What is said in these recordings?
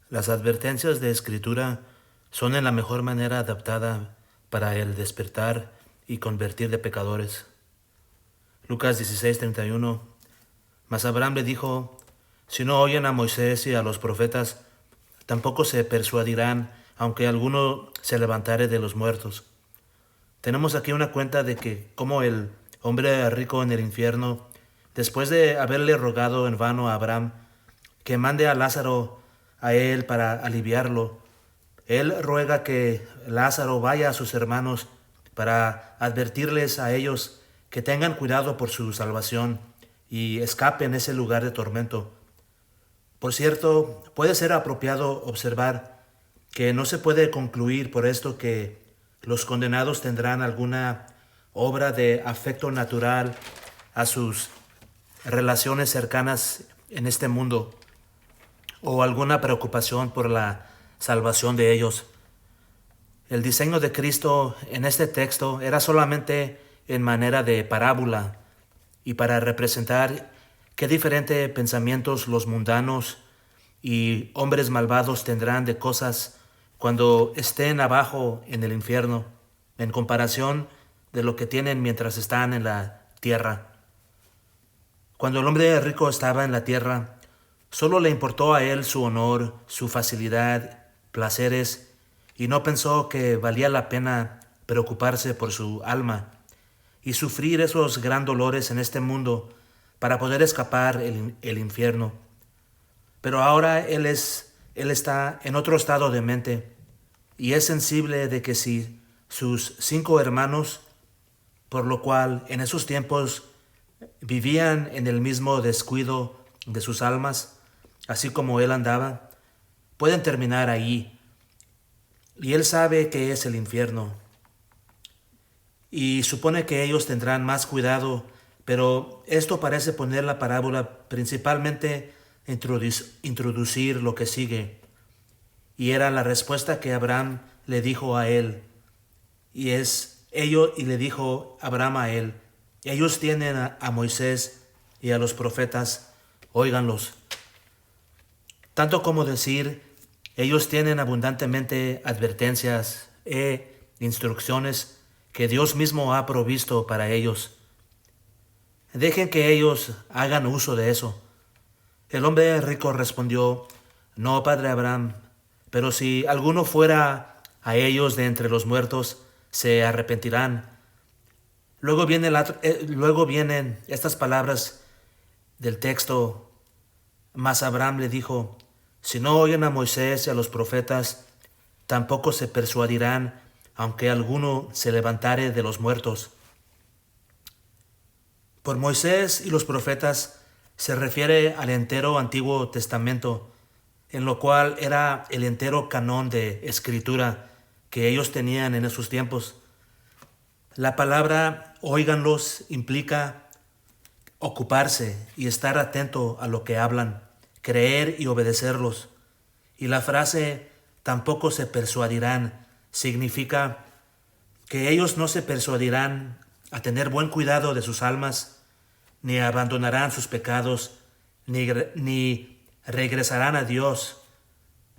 Las advertencias de Escritura son en la mejor manera adaptada para el despertar y convertir de pecadores. Lucas 16:31. Mas Abraham le dijo: Si no oyen a Moisés y a los profetas, tampoco se persuadirán, aunque alguno se levantare de los muertos. Tenemos aquí una cuenta de que como el hombre rico en el infierno, después de haberle rogado en vano a Abraham que mande a Lázaro a él para aliviarlo, él ruega que Lázaro vaya a sus hermanos para advertirles a ellos que tengan cuidado por su salvación y escapen ese lugar de tormento. Por cierto, puede ser apropiado observar que no se puede concluir por esto que los condenados tendrán alguna obra de afecto natural a sus relaciones cercanas en este mundo o alguna preocupación por la salvación de ellos. El diseño de Cristo en este texto era solamente en manera de parábola y para representar qué diferentes pensamientos los mundanos y hombres malvados tendrán de cosas cuando estén abajo en el infierno, en comparación de lo que tienen mientras están en la tierra. Cuando el hombre rico estaba en la tierra, solo le importó a él su honor, su facilidad, placeres, y no pensó que valía la pena preocuparse por su alma y sufrir esos gran dolores en este mundo para poder escapar el infierno. Pero ahora él está en otro estado de mente y es sensible de que si sus 5 hermanos, por lo cual en esos tiempos vivían en el mismo descuido de sus almas, así como él andaba, pueden terminar allí. Y él sabe que es el infierno. Y supone que ellos tendrán más cuidado, pero esto parece poner la parábola principalmente introducir lo que sigue. Y era la respuesta que Abraham le dijo a él. Y le dijo Abraham a él: ellos tienen a Moisés y a los profetas, óiganlos. Tanto como decir, ellos tienen abundantemente advertencias e instrucciones que Dios mismo ha provisto para ellos. Dejen que ellos hagan uso de eso. El hombre rico respondió: No, padre Abraham, pero si alguno fuera a ellos de entre los muertos, se arrepentirán. Luego vienen estas palabras del texto: Mas Abraham le dijo: Si no oyen a Moisés y a los profetas, tampoco se persuadirán, aunque alguno se levantare de los muertos. Por Moisés y los profetas se refiere al entero Antiguo Testamento, en lo cual era el entero canón de escritura que ellos tenían en esos tiempos. La palabra óiganlos implica ocuparse y estar atento a lo que hablan, creer y obedecerlos. Y la frase tampoco se persuadirán significa que ellos no se persuadirán a tener buen cuidado de sus almas, ni abandonarán sus pecados, ni regresarán a Dios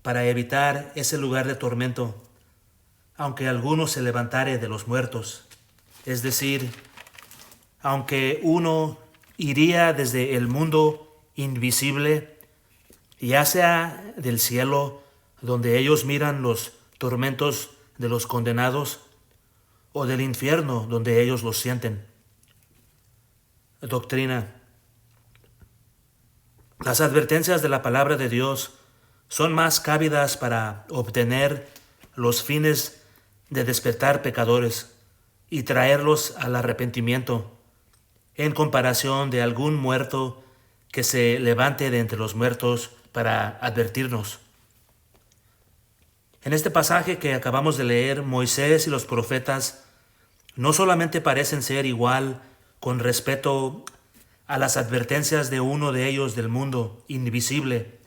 para evitar ese lugar de tormento, aunque alguno se levantare de los muertos. Es decir, aunque uno iría desde el mundo invisible, ya sea del cielo, donde ellos miran los tormentos de los condenados, o del infierno, donde ellos los sienten. Doctrina. Las advertencias de la palabra de Dios son más cávidas para obtener los fines de despertar pecadores y traerlos al arrepentimiento, en comparación de algún muerto que se levante de entre los muertos para advertirnos. En este pasaje que acabamos de leer, Moisés y los profetas no solamente parecen ser igual con respecto a las advertencias de uno de ellos del mundo invisible,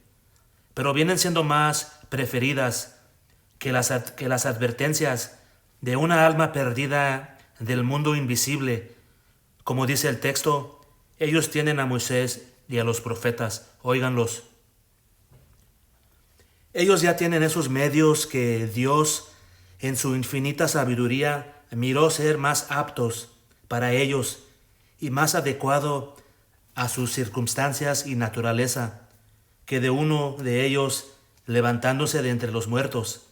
pero vienen siendo más preferidas que las advertencias de una alma perdida del mundo invisible. Como dice el texto, ellos tienen a Moisés y a los profetas, óiganlos. Ellos ya tienen esos medios que Dios, en su infinita sabiduría, miró ser más aptos para ellos y más adecuado a sus circunstancias y naturaleza que de uno de ellos levantándose de entre los muertos.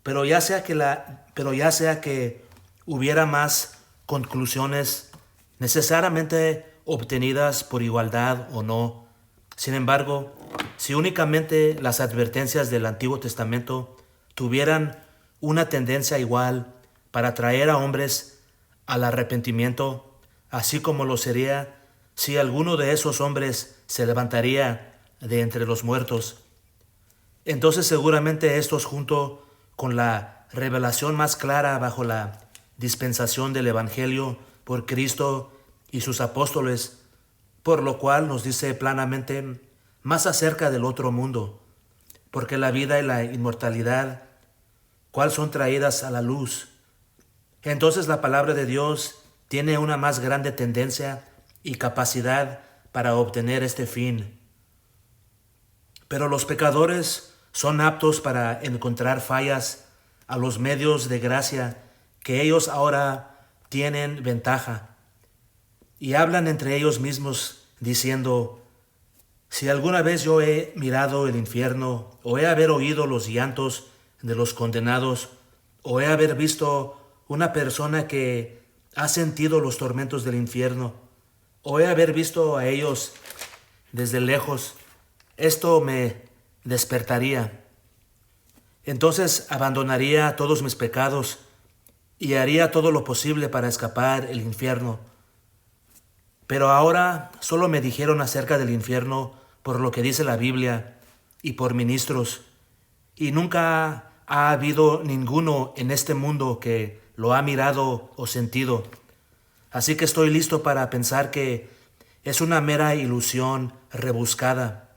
Pero ya sea que hubiera más conclusiones necesariamente obtenidas por igualdad o no. Sin embargo, si únicamente las advertencias del Antiguo Testamento tuvieran una tendencia igual para traer a hombres al arrepentimiento, así como lo sería si alguno de esos hombres se levantaría de entre los muertos, entonces seguramente estos, junto con la revelación más clara bajo la dispensación del Evangelio por Cristo y sus apóstoles, por lo cual nos dice planamente más acerca del otro mundo, porque la vida y la inmortalidad, cuál son traídas a la luz. Entonces la palabra de Dios tiene una más grande tendencia y capacidad para obtener este fin. Pero los pecadores son aptos para encontrar fallas a los medios de gracia que ellos ahora tienen ventaja. Y hablan entre ellos mismos diciendo: si alguna vez yo he mirado el infierno, o he haber oído los llantos de los condenados, o he haber visto una persona que ha sentido los tormentos del infierno, o he haber visto a ellos desde lejos, esto me despertaría. Entonces abandonaría todos mis pecados y haría todo lo posible para escapar el infierno. Pero ahora solo me dijeron acerca del infierno por lo que dice la Biblia y por ministros, y nunca ha habido ninguno en este mundo que lo ha mirado o sentido. Así que estoy listo para pensar que es una mera ilusión rebuscada.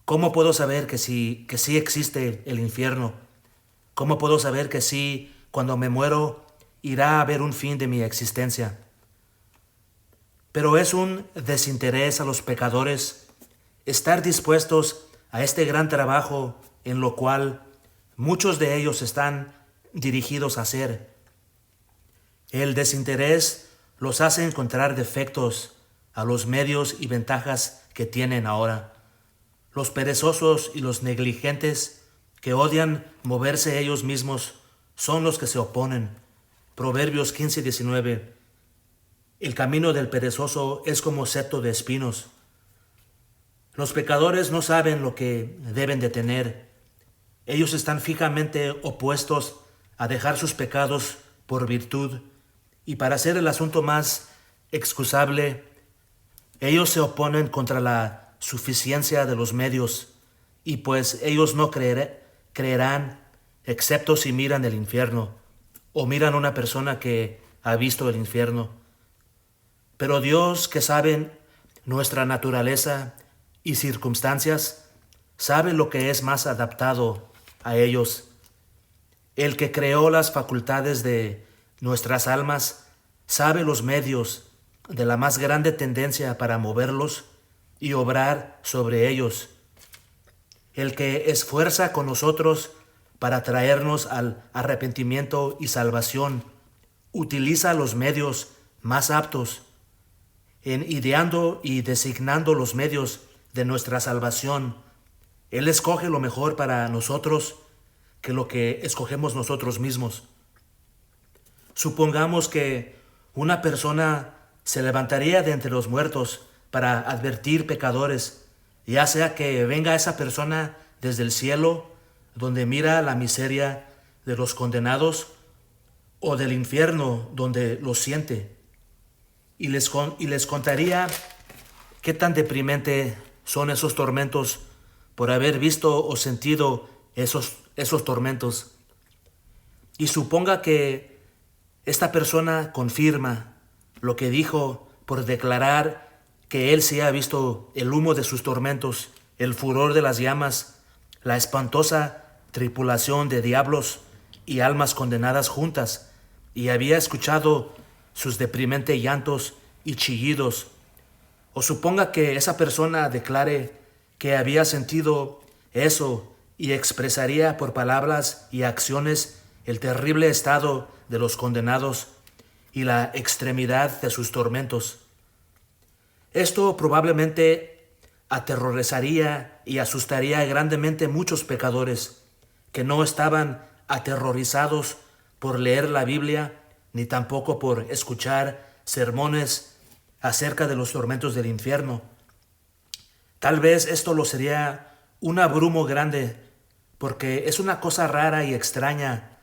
¿Cómo puedo saber que sí existe el infierno? ¿Cómo puedo saber que sí, cuando me muero, irá a haber un fin de mi existencia? Pero es un desinterés a los pecadores estar dispuestos a este gran trabajo en lo cual muchos de ellos están dirigidos a hacer. El desinterés los hace encontrar defectos a los medios y ventajas que tienen ahora. Los perezosos y los negligentes que odian moverse ellos mismos son los que se oponen. Proverbios 15:19. El camino del perezoso es como seto de espinos. Los pecadores no saben lo que deben de tener. Ellos están fijamente opuestos a dejar sus pecados por virtud, y para hacer el asunto más excusable, ellos se oponen contra la suficiencia de los medios, y pues ellos no creerán excepto si miran el infierno o miran una persona que ha visto el infierno. Pero Dios, que sabe nuestra naturaleza y circunstancias, sabe lo que es más adaptado a ellos. El que creó las facultades de nuestras almas sabe los medios de la más grande tendencia para moverlos y obrar sobre ellos. El que esfuerza con nosotros para traernos al arrepentimiento y salvación utiliza los medios más aptos en ideando y designando los medios de nuestra salvación. Él escoge lo mejor para nosotros que lo que escogemos nosotros mismos. Supongamos que una persona se levantaría de entre los muertos para advertir pecadores, ya sea que venga esa persona desde el cielo, donde mira la miseria de los condenados, o del infierno, donde los siente, y les contaría qué tan deprimente son esos tormentos por haber visto o sentido esos tormentos. Y suponga que esta persona confirma lo que dijo por declarar que él sí ha visto el humo de sus tormentos, el furor de las llamas, la espantosa tripulación de diablos y almas condenadas juntas, y había escuchado sus deprimentes llantos y chillidos. O suponga que esa persona declare que había sentido eso y expresaría por palabras y acciones el terrible estado de los condenados y la extremidad de sus tormentos. Esto probablemente aterrorizaría y asustaría grandemente a muchos pecadores que no estaban aterrorizados por leer la Biblia ni tampoco por escuchar sermones acerca de los tormentos del infierno. Tal vez esto lo sería un abrumo grande, porque es una cosa rara y extraña.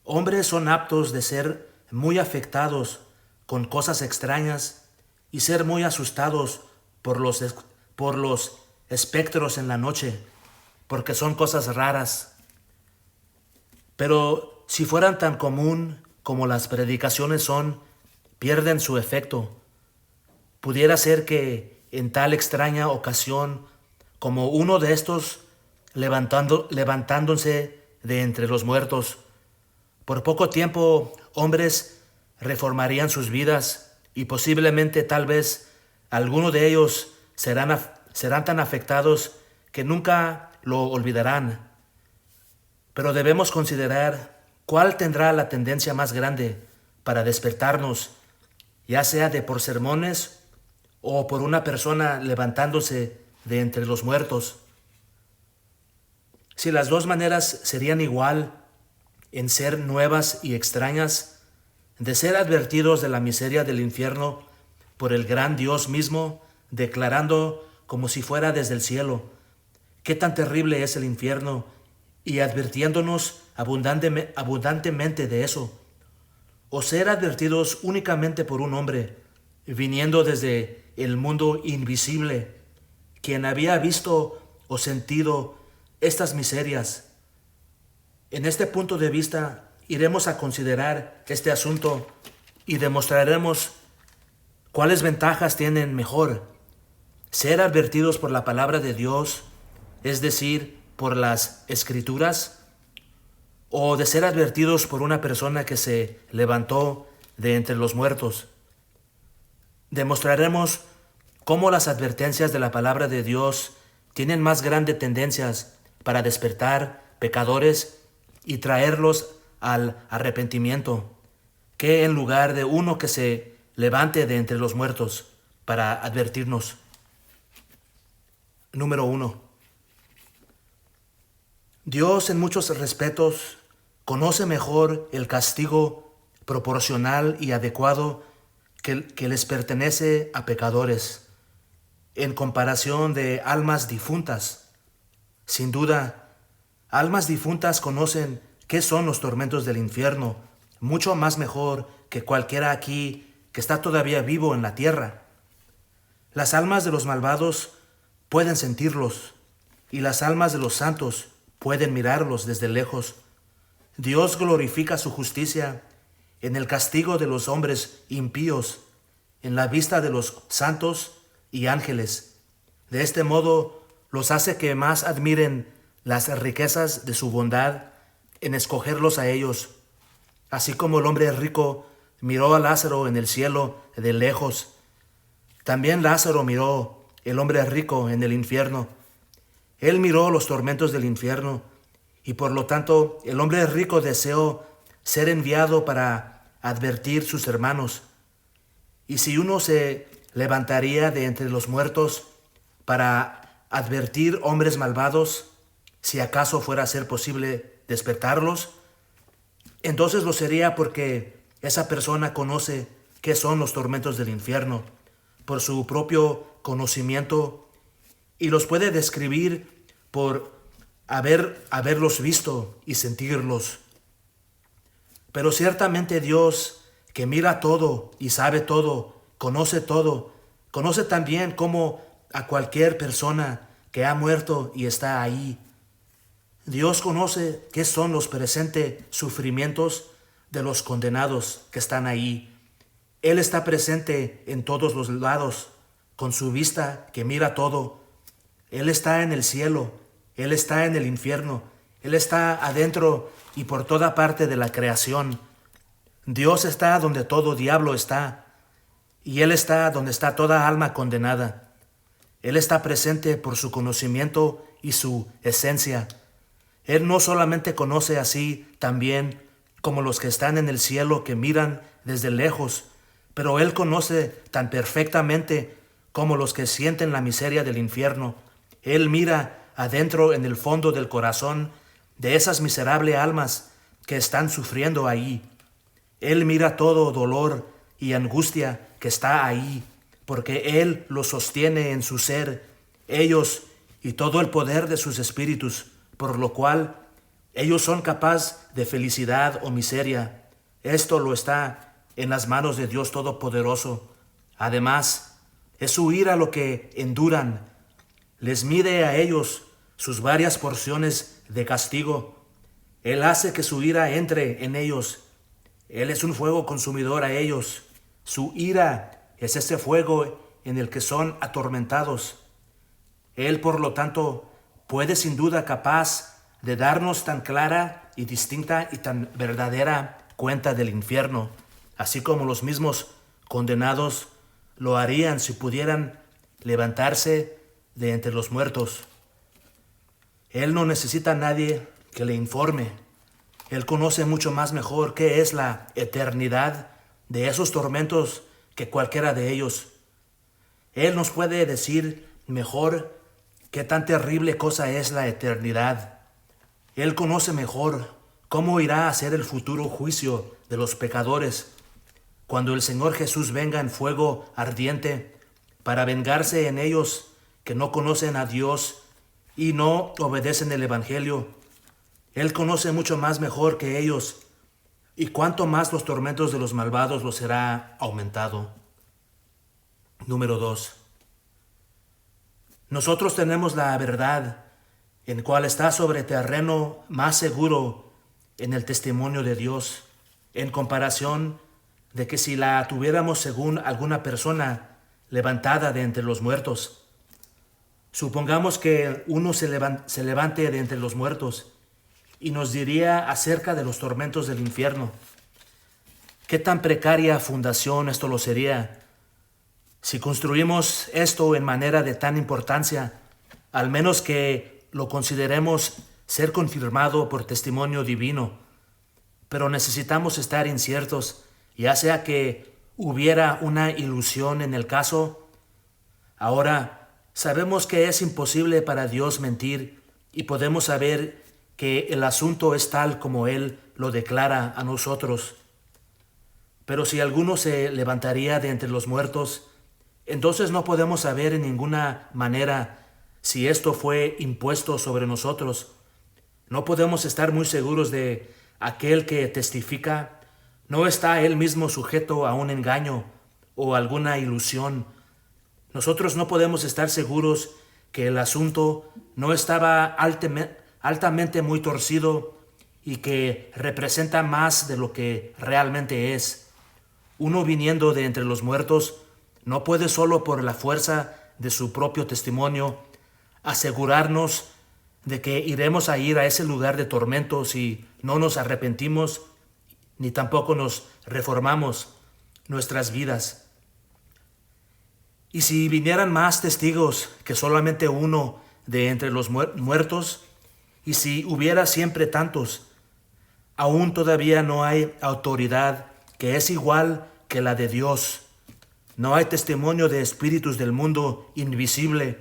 Hombres son aptos de ser muy afectados con cosas extrañas y ser muy asustados por los espectros en la noche, porque son cosas raras. Pero si fueran tan común como las predicaciones son, pierden su efecto. Pudiera ser que en tal extraña ocasión, como uno de estos levantándose de entre los muertos, por poco tiempo hombres reformarían sus vidas y posiblemente tal vez algunos de ellos serán tan afectados que nunca lo olvidarán. Pero debemos considerar cuál tendrá la tendencia más grande para despertarnos, ya sea de por sermones o por una persona levantándose de entre los muertos. Si las dos maneras serían igual en ser nuevas y extrañas, de ser advertidos de la miseria del infierno por el gran Dios mismo, declarando como si fuera desde el cielo qué tan terrible es el infierno y advirtiéndonos abundantemente de eso, o ser advertidos únicamente por un hombre viniendo desde el mundo invisible, quien había visto o sentido estas miserias. En este punto de vista iremos a considerar este asunto y demostraremos cuáles ventajas tienen mejor: ser advertidos por la palabra de Dios, es decir, por las Escrituras, o de ser advertidos por una persona que se levantó de entre los muertos. Demostraremos cómo las advertencias de la palabra de Dios tienen más grandes tendencias para despertar pecadores y traerlos al arrepentimiento, que en lugar de uno que se levante de entre los muertos para advertirnos. Número 1. Dios en muchos respetos conoce mejor el castigo proporcional y adecuado que les pertenece a pecadores, en comparación de almas difuntas. Sin duda, almas difuntas conocen qué son los tormentos del infierno, mucho más mejor que cualquiera aquí que está todavía vivo en la tierra. Las almas de los malvados pueden sentirlos, y las almas de los santos pueden mirarlos desde lejos. Dios glorifica su justicia en el castigo de los hombres impíos, en la vista de los santos y ángeles. De este modo los hace que más admiren las riquezas de su bondad en escogerlos a ellos, así como el hombre rico miró a Lázaro en el cielo de lejos. También Lázaro miró el hombre rico en el infierno. Él miró los tormentos del infierno y por lo tanto el hombre rico deseó ser enviado para advertir sus hermanos. Y si uno se levantaría de entre los muertos para advertir hombres malvados, si acaso fuera a ser posible despertarlos, entonces lo sería porque esa persona conoce qué son los tormentos del infierno por su propio conocimiento y los puede describir por haberlos visto y sentirlos. Pero ciertamente Dios, que mira todo y sabe todo, conoce también cómo a cualquier persona que ha muerto y está ahí. Dios conoce qué son los presentes sufrimientos de los condenados que están ahí. Él está presente en todos los lados, con su vista que mira todo. Él está en el cielo, Él está en el infierno, Él está adentro y por toda parte de la creación. Dios está donde todo diablo está, y Él está donde está toda alma condenada. Él está presente por su conocimiento y su esencia. Él no solamente conoce así también como los que están en el cielo que miran desde lejos, pero Él conoce tan perfectamente como los que sienten la miseria del infierno. Él mira adentro en el fondo del corazón de esas miserables almas que están sufriendo ahí. Él mira todo dolor y angustia que está ahí, porque Él los sostiene en su ser, ellos y todo el poder de sus espíritus, por lo cual ellos son capaces de felicidad o miseria. Esto lo está en las manos de Dios Todopoderoso. Además, es su ira lo que enduran. Les mide a ellos sus varias porciones de castigo. Él hace que su ira entre en ellos. Él es un fuego consumidor a ellos. Su ira es ese fuego en el que son atormentados. Él, por lo tanto, puede sin duda capaz de darnos tan clara y distinta y tan verdadera cuenta del infierno, así como los mismos condenados lo harían si pudieran levantarse de entre los muertos. Él no necesita a nadie que le informe. Él conoce mucho más mejor qué es la eternidad de esos tormentos que cualquiera de ellos. Él nos puede decir mejor qué tan terrible cosa es la eternidad. Él conoce mejor cómo irá a ser el futuro juicio de los pecadores cuando el Señor Jesús venga en fuego ardiente para vengarse en ellos que no conocen a Dios y no obedecen el Evangelio. Él conoce mucho más mejor que ellos, y cuánto más los tormentos de los malvados los será aumentado. Número 2. Nosotros tenemos la verdad, en cual está sobre terreno más seguro en el testimonio de Dios, en comparación de que si la tuviéramos según alguna persona levantada de entre los muertos. Supongamos que uno se levante de entre los muertos y nos diría acerca de los tormentos del infierno. ¿Qué tan precaria fundación esto lo sería? Si construimos esto en manera de tan importancia, al menos que lo consideremos ser confirmado por testimonio divino, pero necesitamos estar inciertos, ya sea que hubiera una ilusión en el caso. Ahora, sabemos que es imposible para Dios mentir y podemos saber que el asunto es tal como Él lo declara a nosotros. Pero si alguno se levantaría de entre los muertos, entonces no podemos saber en ninguna manera si esto fue impuesto sobre nosotros. No podemos estar muy seguros de aquel que testifica. ¿No está él mismo sujeto a un engaño o alguna ilusión? Nosotros no podemos estar seguros que el asunto no estaba altamente muy torcido y que representa más de lo que realmente es. Uno viniendo de entre los muertos no puede solo por la fuerza de su propio testimonio asegurarnos de que iremos a ir a ese lugar de tormento si no nos arrepentimos ni tampoco nos reformamos nuestras vidas. Y si vinieran más testigos que solamente uno de entre los muertos, y si hubiera siempre tantos, aún todavía no hay autoridad que es igual que la de Dios. No hay testimonio de espíritus del mundo invisible,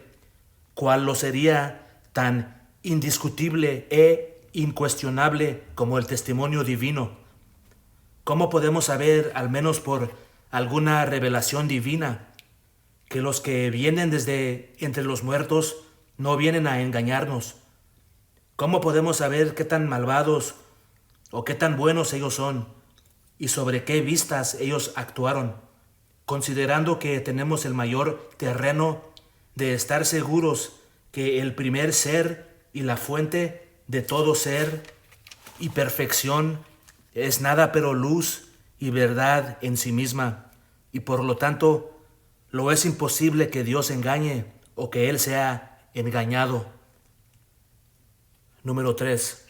cual lo sería tan indiscutible e incuestionable como el testimonio divino. ¿Cómo podemos saber, al menos por alguna revelación divina, que los que vienen desde entre los muertos no vienen a engañarnos? ¿Cómo podemos saber qué tan malvados o qué tan buenos ellos son y sobre qué vistas ellos actuaron, considerando que tenemos el mayor terreno de estar seguros que el primer ser y la fuente de todo ser y perfección es nada pero luz y verdad en sí misma, y por lo tanto lo es imposible que Dios engañe o que Él sea engañado? Número 3.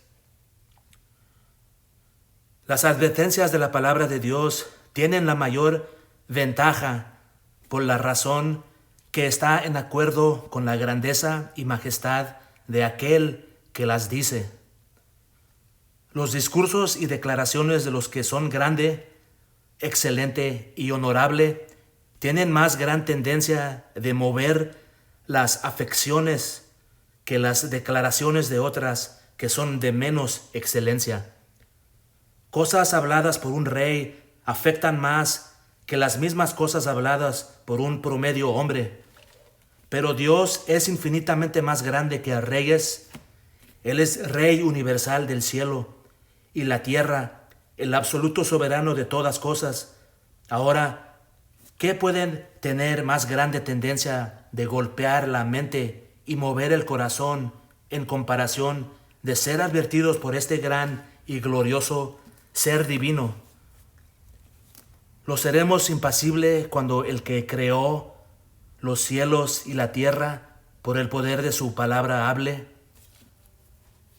Las advertencias de la palabra de Dios tienen la mayor ventaja por la razón que está en acuerdo con la grandeza y majestad de aquel que las dice. Los discursos y declaraciones de los que son grande, excelente y honorable tienen más gran tendencia de mover las afecciones que las declaraciones de otras que son de menos excelencia. Cosas habladas por un rey afectan más que las mismas cosas habladas por un promedio hombre. Pero Dios es infinitamente más grande que reyes. Él es Rey universal del cielo y la tierra, el absoluto soberano de todas cosas. Ahora, ¿qué pueden tener más grande tendencia de golpear la mente y mover el corazón en comparación de ser advertidos por este gran y glorioso ser divino? Lo seremos impasible cuando el que creó los cielos y la tierra por el poder de su palabra hable.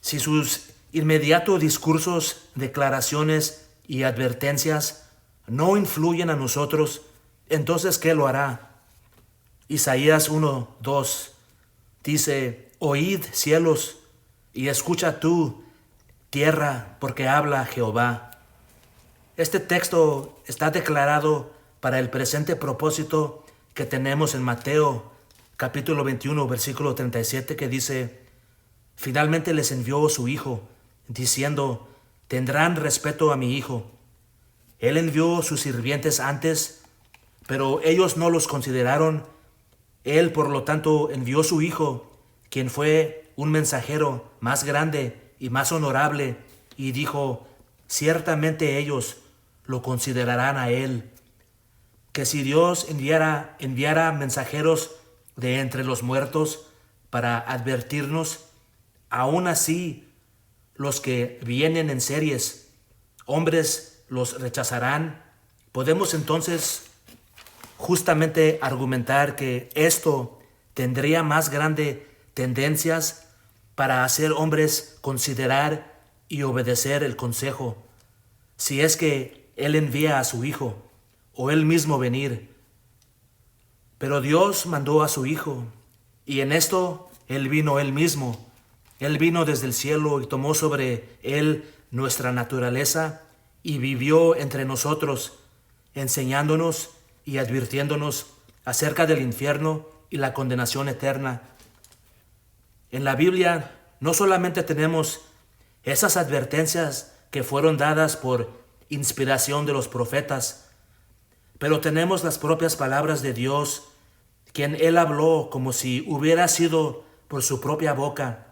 Si sus inmediatos discursos, declaraciones y advertencias no influyen a nosotros, entonces ¿qué lo hará? Isaías 1:2 dice: oíd cielos y escucha tú, tierra, porque habla Jehová. Este texto está declarado para el presente propósito que tenemos en Mateo capítulo 21 versículo 37, que dice: finalmente les envió su Hijo, diciendo: tendrán respeto a mi Hijo. Él envió sus sirvientes antes, pero ellos no los consideraron. Él, por lo tanto, envió su Hijo, quien fue un mensajero más grande y más honorable, y dijo: ciertamente ellos lo considerarán a Él. Que si Dios enviara mensajeros de entre los muertos para advertirnos, aún así los que vienen en series, hombres, los rechazarán. Podemos entonces justamente argumentar que esto tendría más grande tendencias para hacer hombres considerar y obedecer el consejo, si es que Él envía a su Hijo o Él mismo venir. Pero Dios mandó a su Hijo, y en esto Él vino Él mismo. Él vino desde el cielo y tomó sobre Él nuestra naturaleza y vivió entre nosotros, enseñándonos y advirtiéndonos acerca del infierno y la condenación eterna. En la Biblia no solamente tenemos esas advertencias que fueron dadas por inspiración de los profetas, pero tenemos las propias palabras de Dios, quien Él habló como si hubiera sido por su propia boca.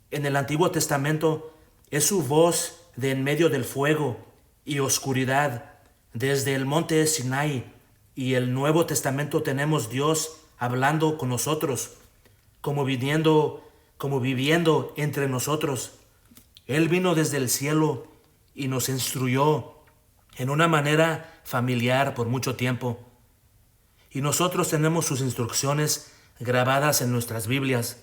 En el Antiguo Testamento es su voz de en medio del fuego y oscuridad, desde el monte Sinai, y el Nuevo Testamento tenemos Dios hablando con nosotros, como viviendo entre nosotros. Él vino desde el cielo y nos instruyó en una manera familiar por mucho tiempo. Y nosotros tenemos sus instrucciones grabadas en nuestras Biblias.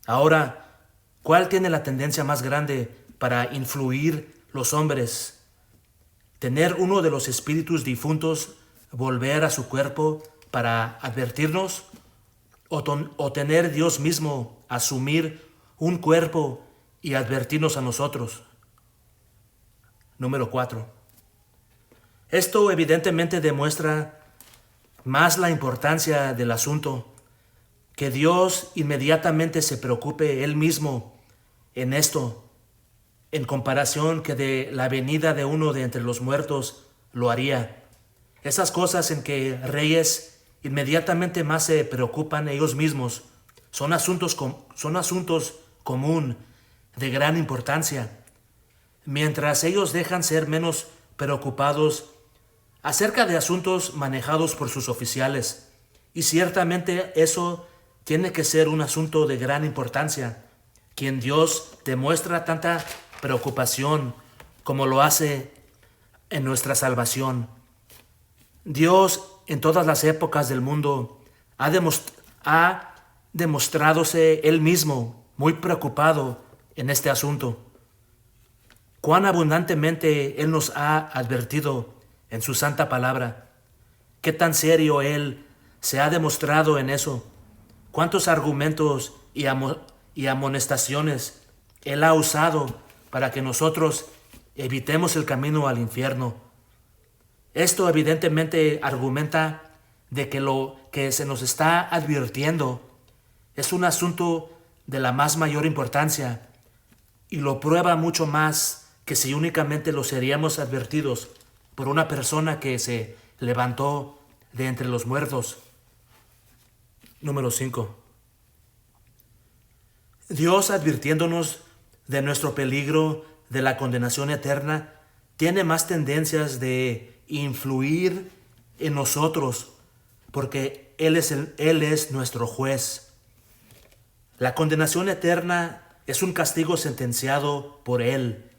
Ahora, ¿cuál tiene la tendencia más grande para influir los hombres? ¿Tener uno de los espíritus difuntos volver a su cuerpo para advertirnos? ¿O tener Dios mismo asumir un cuerpo y advertirnos a nosotros? Número 4. Esto evidentemente demuestra más la importancia del asunto, que Dios inmediatamente se preocupe Él mismo en esto, en comparación que de la venida de uno de entre los muertos lo haría. Esas cosas en que reyes inmediatamente más se preocupan ellos mismos son asuntos común de gran importancia, mientras ellos dejan ser menos preocupados acerca de asuntos manejados por sus oficiales. Y ciertamente eso tiene que ser un asunto de gran importancia, quien Dios demuestra tanta preocupación como lo hace en nuestra salvación. Dios en todas las épocas del mundo ha demostrádose Él mismo muy preocupado en este asunto. Cuán abundantemente Él nos ha advertido en su santa palabra. Qué tan serio Él se ha demostrado en eso. Cuántos argumentos y amonestaciones Él ha usado para que nosotros evitemos el camino al infierno. Esto evidentemente argumenta de que lo que se nos está advirtiendo es un asunto de la más mayor importancia y lo prueba mucho más que si únicamente lo seríamos advertidos por una persona que se levantó de entre los muertos. Número 5. Dios, advirtiéndonos de nuestro peligro de la condenación eterna, tiene más tendencias de influir en nosotros porque Él es nuestro juez. La condenación eterna es un castigo sentenciado por Él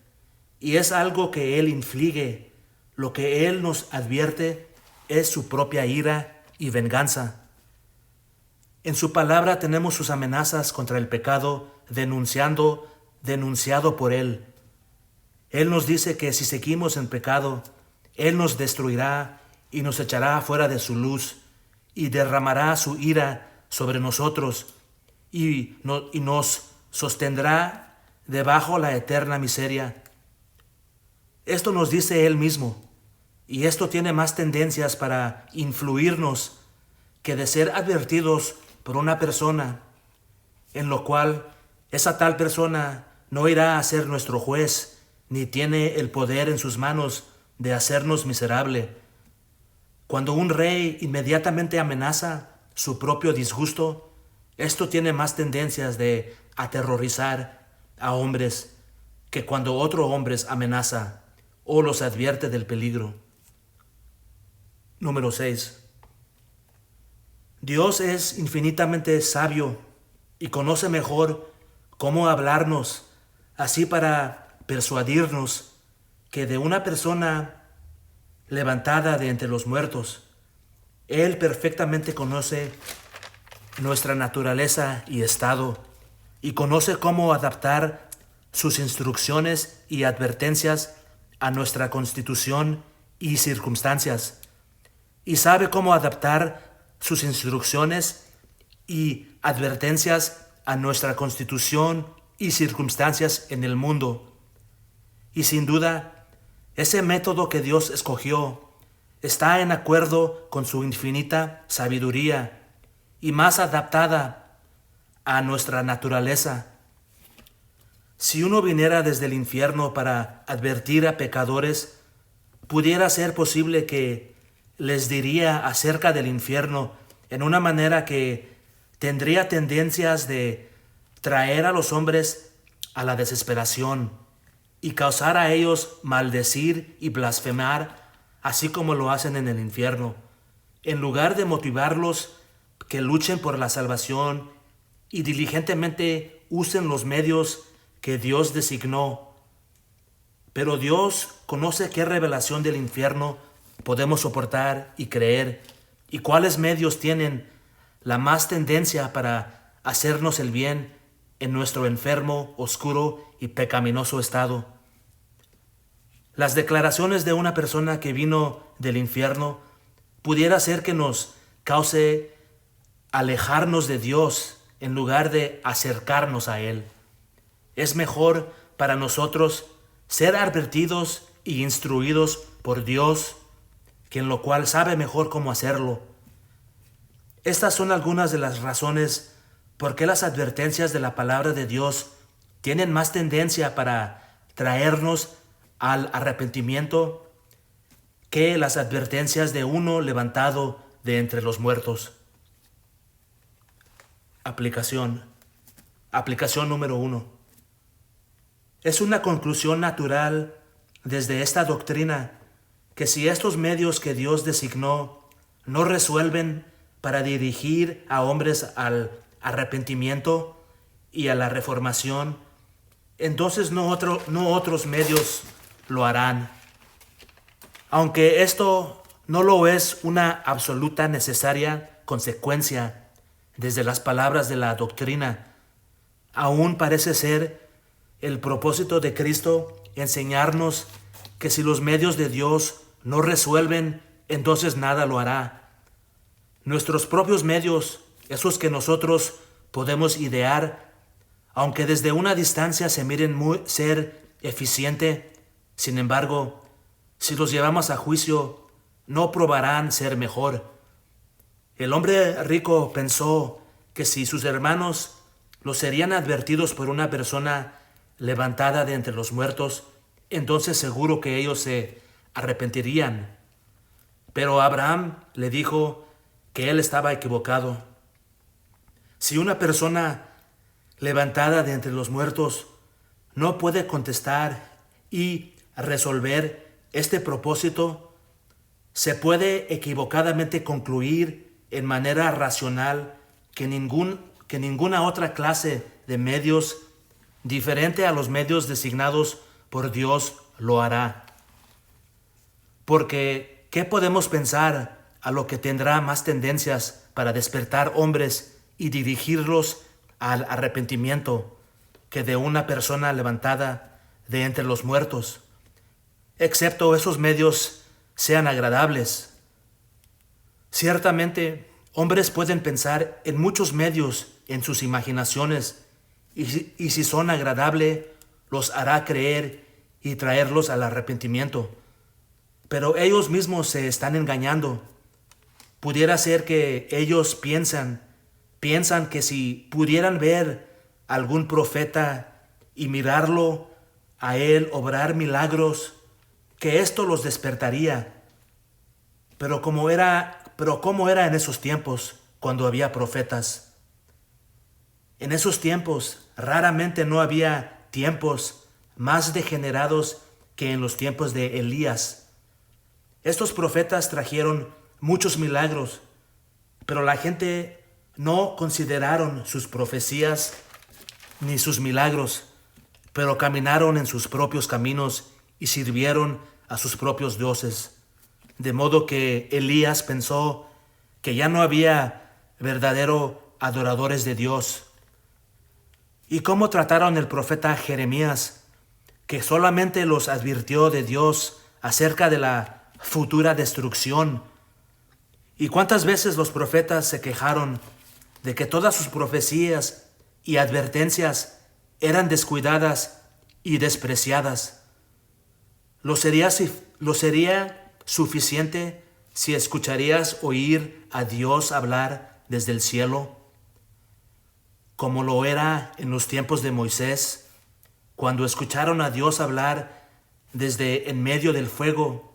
y es algo que Él inflige. Lo que Él nos advierte es su propia ira y venganza. En su palabra tenemos sus amenazas contra el pecado denunciado por Él. Él nos dice que si seguimos en pecado, Él nos destruirá y nos echará fuera de su luz y derramará su ira sobre nosotros y nos sostendrá debajo la eterna miseria. Esto nos dice Él mismo, y esto tiene más tendencias para influirnos que de ser advertidos por una persona, en lo cual esa tal persona no irá a ser nuestro juez, ni tiene el poder en sus manos de hacernos miserable. Cuando un rey inmediatamente amenaza su propio disgusto, esto tiene más tendencias de aterrorizar a hombres que cuando otro hombre amenaza o los advierte del peligro. Número 6. Dios es infinitamente sabio y conoce mejor cómo hablarnos, así para persuadirnos que de una persona levantada de entre los muertos, Él perfectamente conoce nuestra naturaleza y estado y conoce cómo adaptar sus instrucciones y advertencias a nuestra constitución y circunstancias, y sabe cómo adaptar sus instrucciones y advertencias a nuestra constitución y circunstancias en el mundo. Y sin duda, ese método que Dios escogió está en acuerdo con su infinita sabiduría y más adaptada a nuestra naturaleza. Si uno viniera desde el infierno para advertir a pecadores, pudiera ser posible que les diría acerca del infierno en una manera que tendría tendencias de traer a los hombres a la desesperación y causar a ellos maldecir y blasfemar, así como lo hacen en el infierno, en lugar de motivarlos que luchen por la salvación y diligentemente usen los medios que Dios designó. Pero Dios conoce qué revelación del infierno podemos soportar y creer, y cuáles medios tienen la más tendencia para hacernos el bien en nuestro enfermo, oscuro y pecaminoso estado. Las declaraciones de una persona que vino del infierno pudiera ser que nos cause alejarnos de Dios en lugar de acercarnos a Él. Es mejor para nosotros ser advertidos y instruidos por Dios, quien lo cual sabe mejor cómo hacerlo. Estas son algunas de las razones por qué las advertencias de la palabra de Dios tienen más tendencia para traernos al arrepentimiento que las advertencias de uno levantado de entre los muertos. Aplicación número 1. Es una conclusión natural desde esta doctrina que si estos medios que Dios designó no resuelven para dirigir a hombres al arrepentimiento y a la reformación, entonces no otros medios lo harán. Aunque esto no lo es una absoluta necesaria consecuencia desde las palabras de la doctrina, aún parece ser el propósito de Cristo enseñarnos que si los medios de Dios no resuelven, entonces nada lo hará. Nuestros propios medios, esos que nosotros podemos idear, aunque desde una distancia se miren ser eficiente. Sin embargo, si los llevamos a juicio, no probarán ser mejor. El hombre rico pensó que si sus hermanos los serían advertidos por una persona levantada de entre los muertos, entonces seguro que ellos se arrepentirían. Pero Abraham le dijo que él estaba equivocado. Si una persona levantada de entre los muertos no puede contestar y resolver este propósito, se puede equivocadamente concluir en manera racional que ninguna otra clase de medios diferente a los medios designados por Dios lo hará. Porque, ¿qué podemos pensar a lo que tendrá más tendencias para despertar hombres y dirigirlos al arrepentimiento que de una persona levantada de entre los muertos, excepto esos medios sean agradables? Ciertamente, hombres pueden pensar en muchos medios en sus imaginaciones y si son agradables, los hará creer y traerlos al arrepentimiento. Pero ellos mismos se están engañando. Pudiera ser que ellos piensan que si pudieran ver algún profeta y mirarlo a él obrar milagros, que esto los despertaría. Pero ¿cómo era en esos tiempos cuando había profetas? En esos tiempos raramente no había tiempos más degenerados que en los tiempos de Elías. Estos profetas trajeron muchos milagros, pero la gente no consideraron sus profecías ni sus milagros, pero caminaron en sus propios caminos y sirvieron a sus propios dioses. De modo que Elías pensó que ya no había verdadero adoradores de Dios. ¿Y cómo trataron el profeta Jeremías, que solamente los advirtió de Dios acerca de la futura destrucción? ¿Y cuántas veces los profetas se quejaron de que todas sus profecías y advertencias eran descuidadas y despreciadas? ¿Lo sería suficiente si escucharías oír a Dios hablar desde el cielo, como lo era en los tiempos de Moisés, cuando escucharon a Dios hablar desde en medio del fuego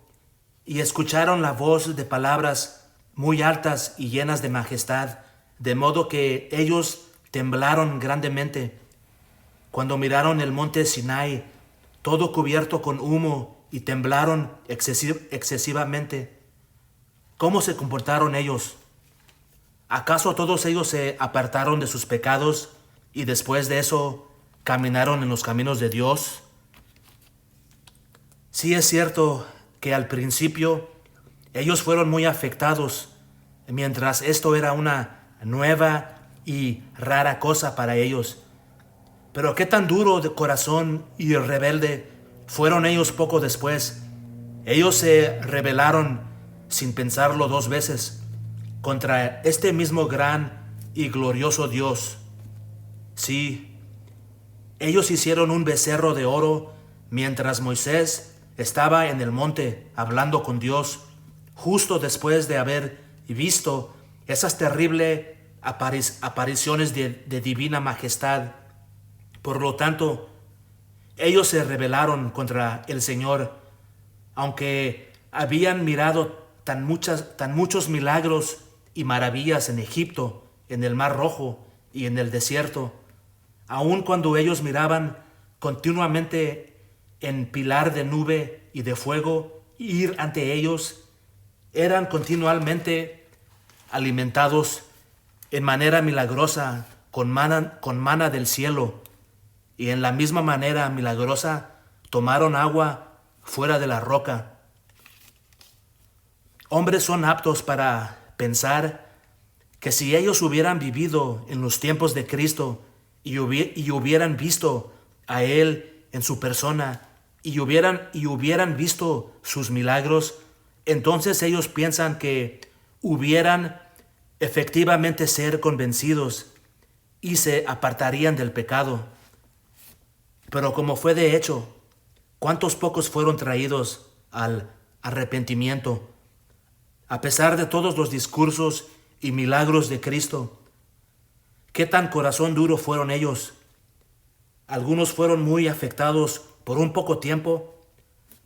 y escucharon la voz de palabras muy altas y llenas de majestad, de modo que ellos temblaron grandemente cuando miraron el monte Sinai, todo cubierto con humo, y temblaron excesivamente? ¿Cómo se comportaron ellos? ¿Acaso todos ellos se apartaron de sus pecados y después de eso caminaron en los caminos de Dios? Sí es cierto que al principio ellos fueron muy afectados, mientras esto era una nueva y rara cosa para ellos. Pero qué tan duro de corazón y rebelde fueron ellos poco después. Ellos se rebelaron sin pensarlo dos veces contra este mismo gran y glorioso Dios. Sí, ellos hicieron un becerro de oro mientras Moisés estaba en el monte hablando con Dios, justo después de haber visto esas terribles apariciones de divina majestad. Por lo tanto, ellos se rebelaron contra el Señor, aunque habían mirado tan muchos milagros y maravillas en Egipto, en el Mar Rojo y en el desierto. Aun cuando ellos miraban continuamente en pilar de nube y de fuego ir ante ellos, eran continuamente alimentados en manera milagrosa con mana del cielo, y en la misma manera milagrosa tomaron agua fuera de la roca. Hombres son aptos para pensar que si ellos hubieran vivido en los tiempos de Cristo y hubieran visto a Él en su persona y hubieran visto sus milagros, entonces ellos piensan que hubieran efectivamente ser convencidos y se apartarían del pecado. Pero como fue de hecho, ¿cuántos pocos fueron traídos al arrepentimiento? A pesar de todos los discursos y milagros de Cristo, ¿qué tan corazón duro fueron ellos? Algunos fueron muy afectados por un poco tiempo,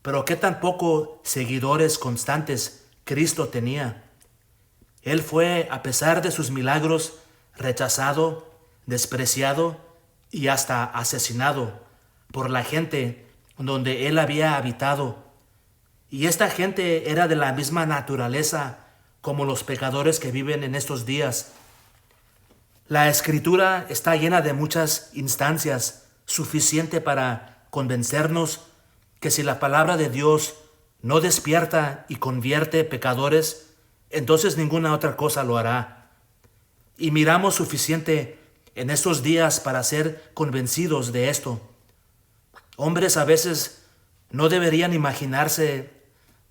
pero ¿qué tan poco seguidores constantes Cristo tenía? Él fue, a pesar de sus milagros, rechazado, despreciado y hasta asesinado por la gente donde él había habitado. Y esta gente era de la misma naturaleza como los pecadores que viven en estos días. La Escritura está llena de muchas instancias suficiente para convencernos que si la palabra de Dios no despierta y convierte pecadores, entonces ninguna otra cosa lo hará. Y miramos suficiente en estos días para ser convencidos de esto. Hombres a veces no deberían imaginarse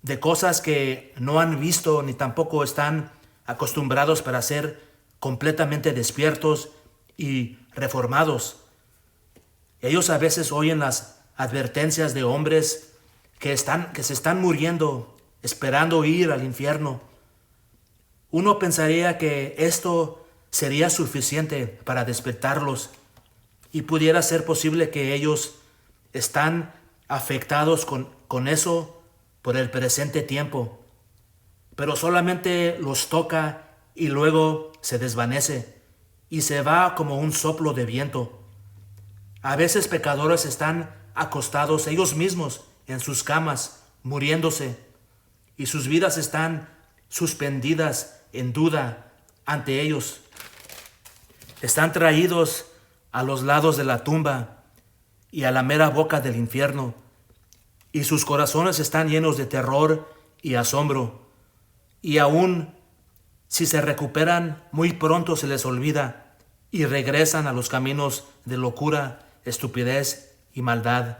de cosas que no han visto ni tampoco están acostumbrados para ser completamente despiertos y reformados. Ellos a veces oyen las advertencias de hombres que se están muriendo, esperando ir al infierno. Uno pensaría que esto sería suficiente para despertarlos y pudiera ser posible que ellos están afectados con eso por el presente tiempo, pero solamente los toca y luego se desvanece y se va como un soplo de viento. A veces pecadores están acostados ellos mismos en sus camas, muriéndose, y sus vidas están suspendidas en duda ante ellos. Están traídos a los lados de la tumba y a la mera boca del infierno, y sus corazones están llenos de terror y asombro, y aún si se recuperan, muy pronto se les olvida y regresan a los caminos de locura, estupidez y maldad.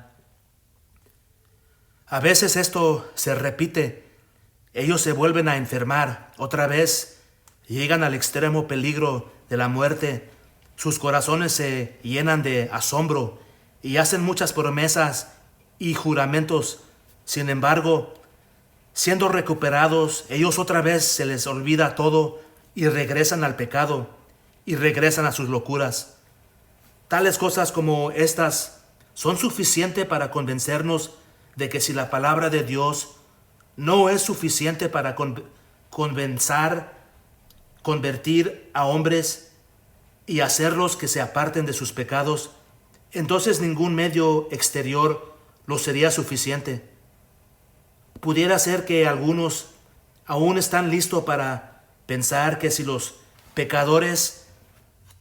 A veces esto se repite. Ellos se vuelven a enfermar otra vez, llegan al extremo peligro de la muerte. Sus corazones se llenan de asombro y hacen muchas promesas y juramentos. Sin embargo, siendo recuperados, ellos otra vez se les olvida todo y regresan al pecado y regresan a sus locuras. Tales cosas como estas son suficientes para convencernos de que si la palabra de Dios no es suficiente para convertir a hombres y hacerlos que se aparten de sus pecados, entonces ningún medio exterior lo sería suficiente. Pudiera ser que algunos aún están listos para pensar que si los pecadores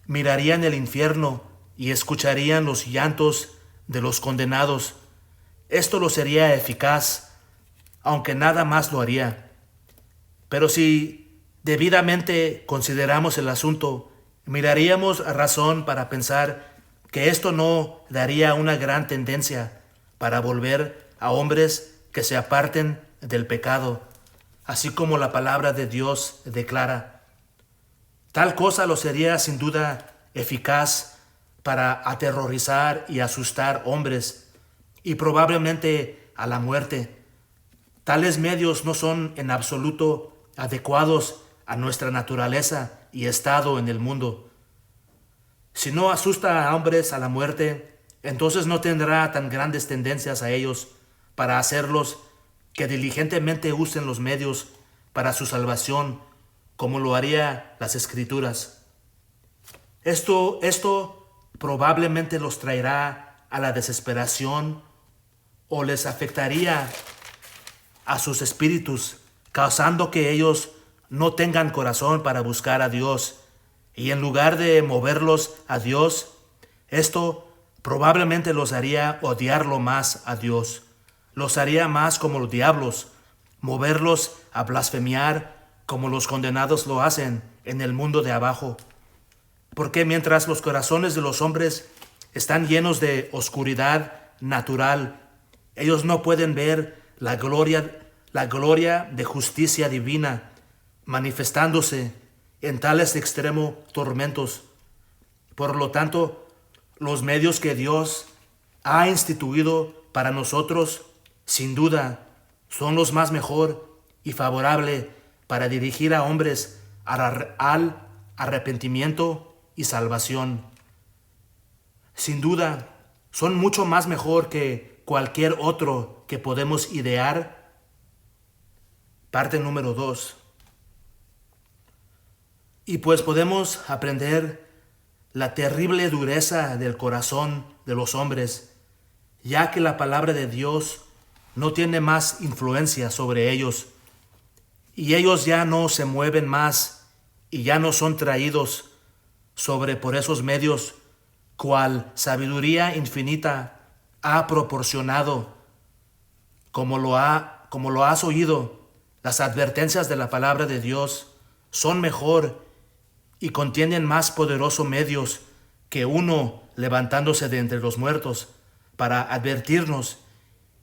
mirarían el infierno y escucharían los llantos de los condenados, esto lo sería eficaz, aunque nada más lo haría. Pero si debidamente consideramos el asunto, miraríamos a razón para pensar que esto no daría una gran tendencia para volver a hombres que se aparten del pecado, así como la palabra de Dios declara. Tal cosa lo sería sin duda eficaz para aterrorizar y asustar hombres y probablemente a la muerte. Tales medios no son en absoluto adecuados a nuestra naturaleza y estado en el mundo. Si no asusta a hombres a la muerte, entonces no tendrá tan grandes tendencias a ellos para hacerlos que diligentemente usen los medios para su salvación, como lo haría las Escrituras. Esto probablemente los traerá a la desesperación o les afectaría a sus espíritus, causando que ellos no tengan corazón para buscar a Dios. Y en lugar de moverlos a Dios, esto probablemente los haría odiarlo más a Dios. Los haría más como los diablos, moverlos a blasfemiar como los condenados lo hacen en el mundo de abajo. Porque mientras los corazones de los hombres están llenos de oscuridad natural, ellos no pueden ver la gloria de justicia divina manifestándose en tales extremos tormentos. Por lo tanto, los medios que Dios ha instituido para nosotros, sin duda, son los más mejor y favorable para dirigir a hombres al arrepentimiento y salvación. Sin duda, son mucho más mejor que cualquier otro que podemos idear. Parte número 2. Y pues podemos aprender la terrible dureza del corazón de los hombres, ya que la palabra de Dios no tiene más influencia sobre ellos, y ellos ya no se mueven más y ya no son traídos sobre por esos medios cual sabiduría infinita ha proporcionado. Como lo has oído, las advertencias de la palabra de Dios son mejor y contienen más poderosos medios que uno levantándose de entre los muertos para advertirnos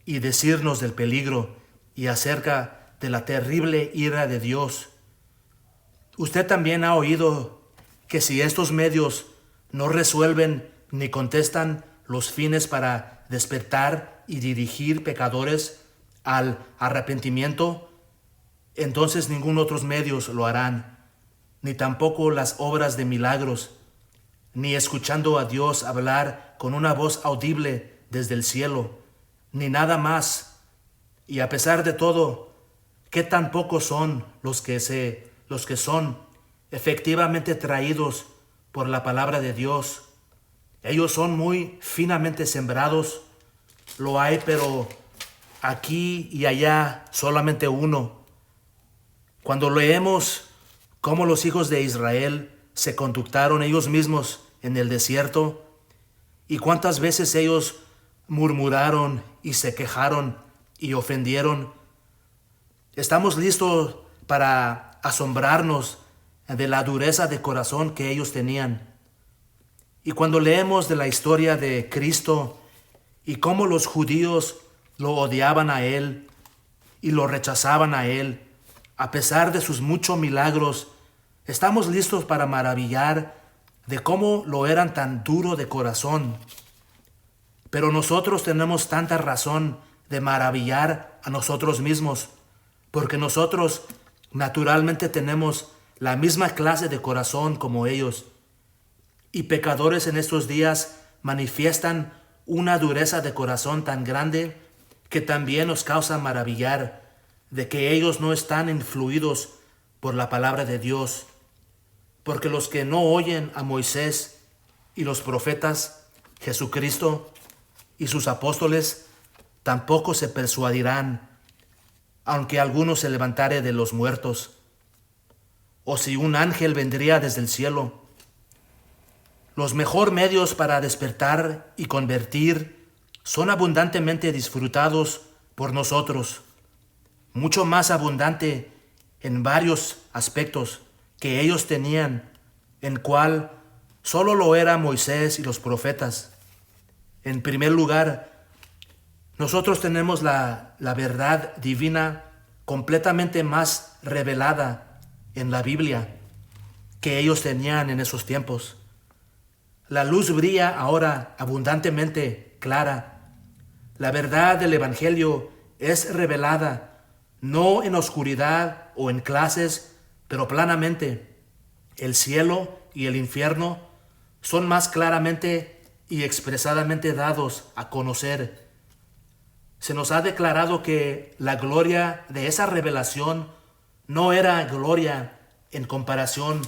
y decirnos del peligro y acerca de la terrible ira de Dios. Usted también ha oído que si estos medios no resuelven ni contestan los fines para despertar y dirigir pecadores al arrepentimiento, entonces ningún otros medios lo harán, ni tampoco las obras de milagros, ni escuchando a Dios hablar con una voz audible desde el cielo, ni nada más. Y a pesar de todo, ¿qué tan pocos son los que son efectivamente traídos por la palabra de Dios? Ellos son muy finamente sembrados. Lo hay, pero aquí y allá solamente uno. Cuando leemos cómo los hijos de Israel se conductaron ellos mismos en el desierto, y cuántas veces ellos murmuraron y se quejaron y ofendieron, estamos listos para asombrarnos de la dureza de corazón que ellos tenían. Y cuando leemos de la historia de Cristo y cómo los judíos lo odiaban a Él y lo rechazaban a Él, a pesar de sus muchos milagros, estamos listos para maravillar de cómo lo eran tan duro de corazón. Pero nosotros tenemos tanta razón de maravillar a nosotros mismos, porque nosotros naturalmente tenemos la misma clase de corazón como ellos. Y pecadores en estos días manifiestan una dureza de corazón tan grande que también nos causa maravillar de que ellos no están influidos por la palabra de Dios. Porque los que no oyen a Moisés y los profetas, Jesucristo y sus apóstoles, tampoco se persuadirán, aunque alguno se levantare de los muertos, o si un ángel vendría desde el cielo. Los mejores medios para despertar y convertir son abundantemente disfrutados por nosotros, mucho más abundante en varios aspectos que ellos tenían, en cual solo lo era Moisés y los profetas. En primer lugar, nosotros tenemos la verdad divina completamente más revelada en la Biblia que ellos tenían en esos tiempos. La luz brilla ahora abundantemente clara. La verdad del Evangelio es revelada, no en oscuridad o en clases, pero planamente. El cielo y el infierno son más claramente y expresadamente dados a conocer. Se nos ha declarado que la gloria de esa revelación no era gloria en comparación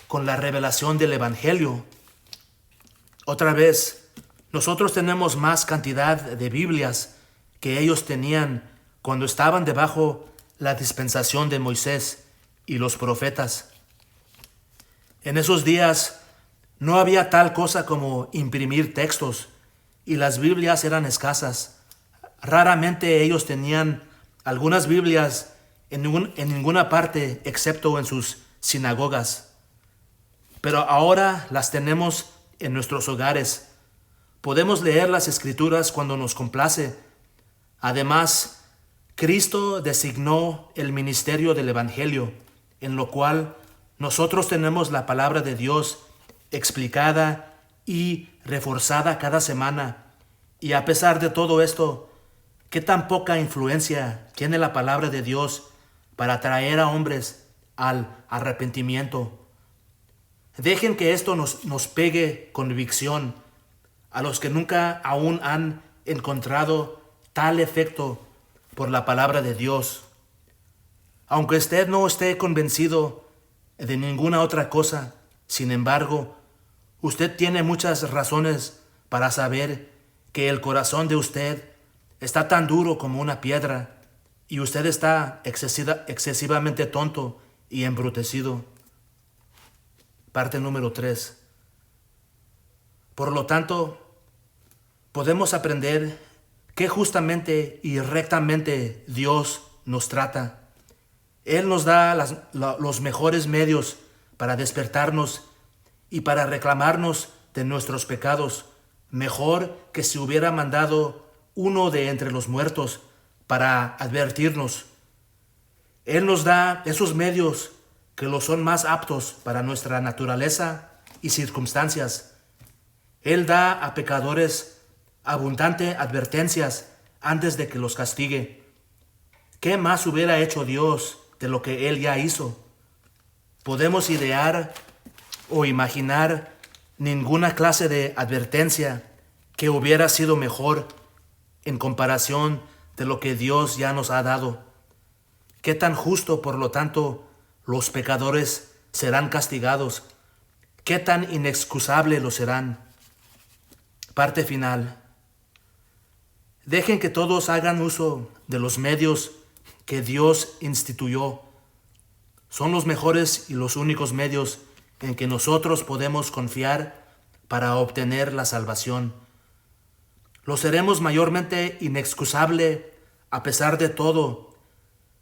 con la revelación del Evangelio. Otra vez, nosotros tenemos más cantidad de Biblias que ellos tenían cuando estaban debajo la dispensación de Moisés y los profetas. En esos días no había tal cosa como imprimir textos y las Biblias eran escasas. Raramente ellos tenían algunas Biblias en ninguna parte excepto en sus sinagogas. Pero ahora las tenemos en nuestros hogares. Podemos leer las Escrituras cuando nos complace. Además, Cristo designó el ministerio del Evangelio, en lo cual nosotros tenemos la palabra de Dios explicada y reforzada cada semana Y a pesar de todo esto, ¿qué tan poca influencia tiene la palabra de Dios para atraer a hombres al arrepentimiento? Dejen que esto nos pegue convicción a los que nunca aún han encontrado tal efecto por la palabra de Dios. Aunque usted no esté convencido de ninguna otra cosa, sin embargo, usted tiene muchas razones para saber que el corazón de usted está tan duro como una piedra y usted está excesivamente tonto y embrutecido. Parte número 3. Por lo tanto, podemos aprender que justamente y rectamente Dios nos trata. Él nos da los mejores medios para despertarnos y para reclamarnos de nuestros pecados, mejor que si hubiera mandado uno de entre los muertos para advertirnos. Él nos da esos medios que lo son más aptos para nuestra naturaleza y circunstancias. Él da a pecadores abundante advertencias antes de que los castigue. ¿Qué más hubiera hecho Dios de lo que Él ya hizo? Podemos idear o imaginar ninguna clase de advertencia que hubiera sido mejor en comparación de lo que Dios ya nos ha dado. ¿Qué tan justo, por lo tanto, los pecadores serán castigados? ¿Qué tan inexcusable lo serán? Parte final. Dejen que todos hagan uso de los medios que Dios instituyó. Son los mejores y los únicos medios en que nosotros podemos confiar para obtener la salvación. Lo seremos mayormente inexcusable a pesar de todo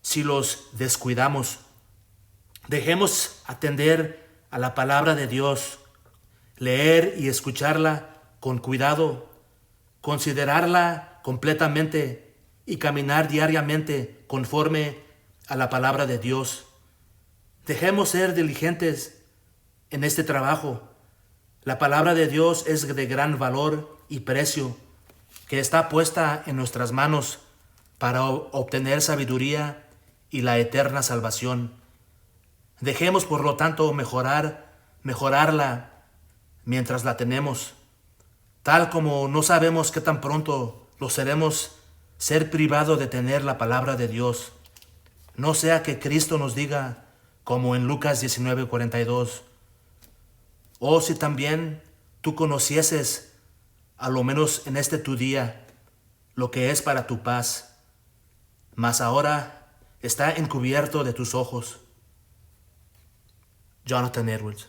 si los descuidamos. Dejemos atender a la palabra de Dios, leer y escucharla con cuidado, considerarla completamente y caminar diariamente conforme a la palabra de Dios. Dejemos ser diligentes en este trabajo. La palabra de Dios es de gran valor y precio, que está puesta en nuestras manos para obtener sabiduría y la eterna salvación. Dejemos, por lo tanto, mejorarla mientras la tenemos, tal como no sabemos qué tan pronto lo seremos ser privado de tener la palabra de Dios. No sea que Cristo nos diga, como en Lucas 19:42, «Oh, si también tú conocieses, a lo menos en este tu día, lo que es para tu paz, mas ahora está encubierto de tus ojos». Jonathan Edwards.